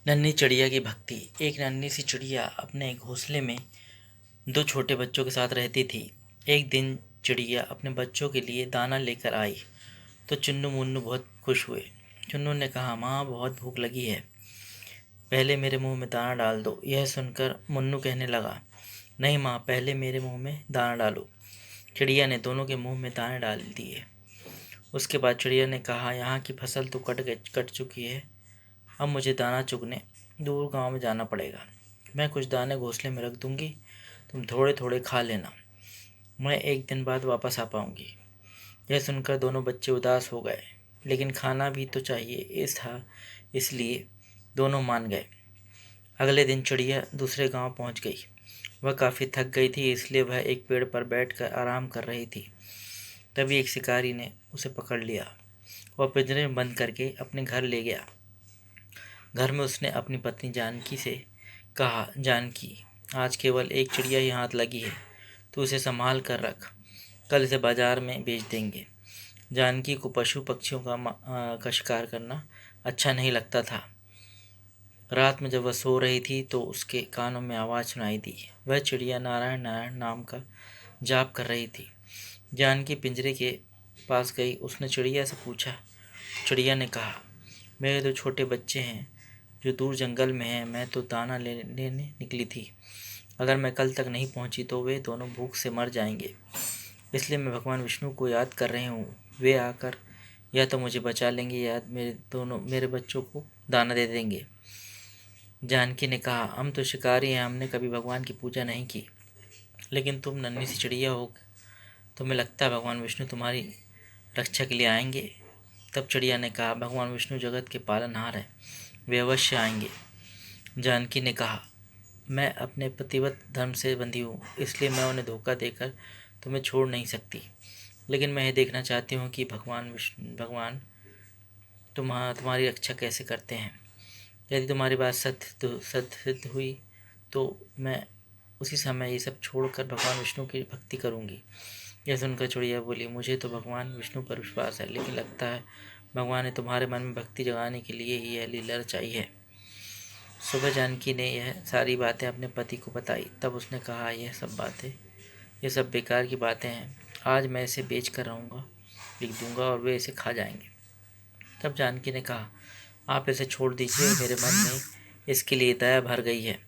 नन्ही चिड़िया की भक्ति। एक नन्ही सी चिड़िया अपने घोंसले में दो छोटे बच्चों के साथ रहती थी। एक दिन चिड़िया अपने बच्चों के लिए दाना लेकर आई तो चुन्नू मुन्नू बहुत खुश हुए। चुन्नू ने कहा, माँ बहुत भूख लगी है, पहले मेरे मुंह में दाना डाल दो। यह सुनकर मुन्नू कहने लगा, नहीं माँ, पहले मेरे मुंह में दाना डालो। चिड़िया ने दोनों के मुंह में दाने डाल दिए। उसके बाद चिड़िया ने कहा, यहाँ की फसल तो कट चुकी है, अब मुझे दाना चुगने दूर गांव में जाना पड़ेगा। मैं कुछ दाने घोंसले में रख दूंगी, तुम थोड़े थोड़े खा लेना, मैं एक दिन बाद वापस आ पाऊंगी। यह सुनकर दोनों बच्चे उदास हो गए, लेकिन खाना भी तो चाहिए इसलिए दोनों मान गए। अगले दिन चिड़िया दूसरे गांव पहुंच गई। वह काफ़ी थक गई थी, इसलिए वह एक पेड़ पर बैठकर आराम कर रही थी। तभी एक शिकारी ने उसे पकड़ लिया और पिंजरे में बंद करके अपने घर ले गया। घर में उसने अपनी पत्नी जानकी से कहा, जानकी, आज केवल एक चिड़िया ही हाथ लगी है, तू उसे संभाल कर रख, कल इसे बाजार में बेच देंगे। जानकी को पशु पक्षियों का शिकार करना अच्छा नहीं लगता था। रात में जब वह सो रही थी तो उसके कानों में आवाज़ सुनाई दी। वह चिड़िया नारायण नारायण नाम का जाप कर रही थी। जानकी पिंजरे के पास गई। उसने चिड़िया से पूछा। चिड़िया ने कहा, मेरे दो छोटे बच्चे हैं जो दूर जंगल में हैं, मैं तो दाना लेने निकली थी। अगर मैं कल तक नहीं पहुंची तो वे दोनों भूख से मर जाएंगे, इसलिए मैं भगवान विष्णु को याद कर रही हूँ। वे आकर या तो मुझे बचा लेंगे या मेरे बच्चों को दाना दे देंगे। जानकी ने कहा, हम तो शिकारी हैं, हमने कभी भगवान की पूजा नहीं की, लेकिन तुम नन्ही सी चिड़िया हो, तुम्हें लगता है भगवान विष्णु तुम्हारी रक्षा के लिए आएंगे? तब चिड़िया ने कहा, भगवान विष्णु जगत के पालनहार हैं, वे अवश्य आएंगे। जानकी ने कहा, मैं अपने पतिव्रत धर्म से बंधी हूँ, इसलिए मैं उन्हें धोखा देकर तुम्हें छोड़ नहीं सकती, लेकिन मैं यह देखना चाहती हूँ कि भगवान तुम्हारी रक्षा कैसे करते हैं। यदि तुम्हारी बात सत्य सिद्ध हुई तो मैं उसी समय ये सब छोड़कर भगवान विष्णु की भक्ति करूँगी। यह सुनकर चिड़िया बोली, मुझे तो भगवान विष्णु पर विश्वास है, लेकिन लगता है भगवान ने तुम्हारे मन में भक्ति जगाने के लिए ही यह लीला रचाई है। सुबह जानकी ने यह सारी बातें अपने पति को बताई। तब उसने कहा, यह सब बेकार की बातें हैं, आज मैं इसे बेच कर लिख दूंगा और वे इसे खा जाएंगे। तब जानकी ने कहा, आप इसे छोड़ दीजिए, मेरे मन में इसके लिए दया भर गई है।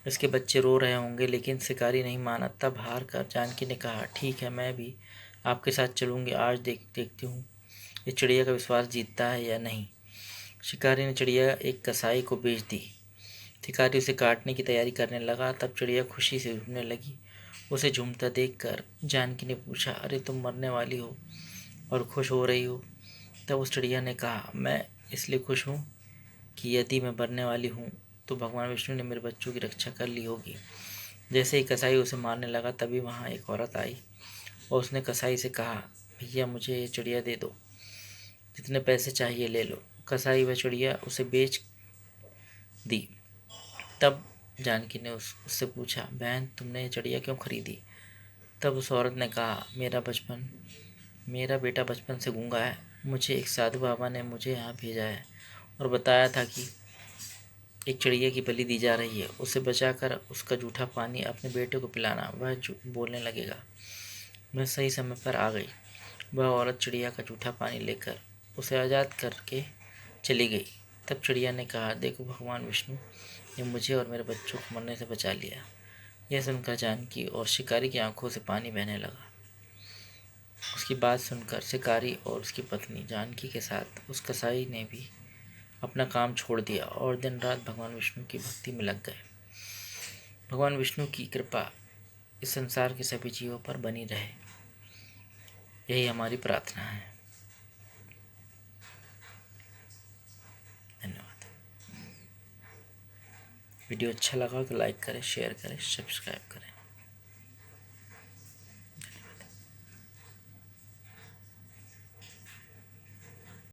इसके बच्चे रो रहे होंगे, लेकिन शिकारी नहीं माना। तब हार कर जानकी ने कहा, ठीक है, मैं भी आपके साथ चलूँगी, आज देखती हूँ ये चिड़िया का विश्वास जीतता है या नहीं। शिकारी ने चिड़िया एक कसाई को बेच दी। शिकारी उसे काटने की तैयारी करने लगा। तब चिड़िया खुशी से झूमने लगी। उसे झूमता देखकर जानकी ने पूछा, अरे तुम मरने वाली हो और खुश हो रही हो? तब उस चिड़िया ने कहा, मैं इसलिए खुश हूँ कि यदि मैं मरने वाली हूँ तो भगवान विष्णु ने मेरे बच्चों की रक्षा कर ली होगी। जैसे ही कसाई उसे मारने लगा, तभी वहाँ एक औरत आई और उसने कसाई से कहा, भैया मुझे ये चिड़िया दे दो, जितने पैसे चाहिए ले लो। कसाई वह चिड़िया उसे बेच दी। तब जानकी ने उससे पूछा, बहन तुमने ये चिड़िया क्यों खरीदी? तब उस औरत ने कहा, मेरा बेटा बचपन से गूंगा है, मुझे एक साधु बाबा ने मुझे यहाँ भेजा है और बताया था कि एक चिड़िया की बलि दी जा रही है, उसे बचाकर उसका जूठा पानी अपने बेटे को पिलाना, वह बोलने लगेगा। मैं सही समय पर आ गई। वह औरत चिड़िया का जूठा पानी लेकर उसे आज़ाद करके चली गई। तब चिड़िया ने कहा, देखो भगवान विष्णु ने मुझे और मेरे बच्चों को मरने से बचा लिया। यह सुनकर जानकी और शिकारी की आंखों से पानी बहने लगा। उसकी बात सुनकर शिकारी और उसकी पत्नी जानकी के साथ उस कसाई ने भी अपना काम छोड़ दिया और दिन रात भगवान विष्णु की भक्ति में लग गए। भगवान विष्णु की कृपा इस संसार के सभी जीवों पर बनी रहे, यही हमारी प्रार्थना है। धन्यवाद। वीडियो अच्छा लगा तो लाइक करें, शेयर करें, सब्सक्राइब करें।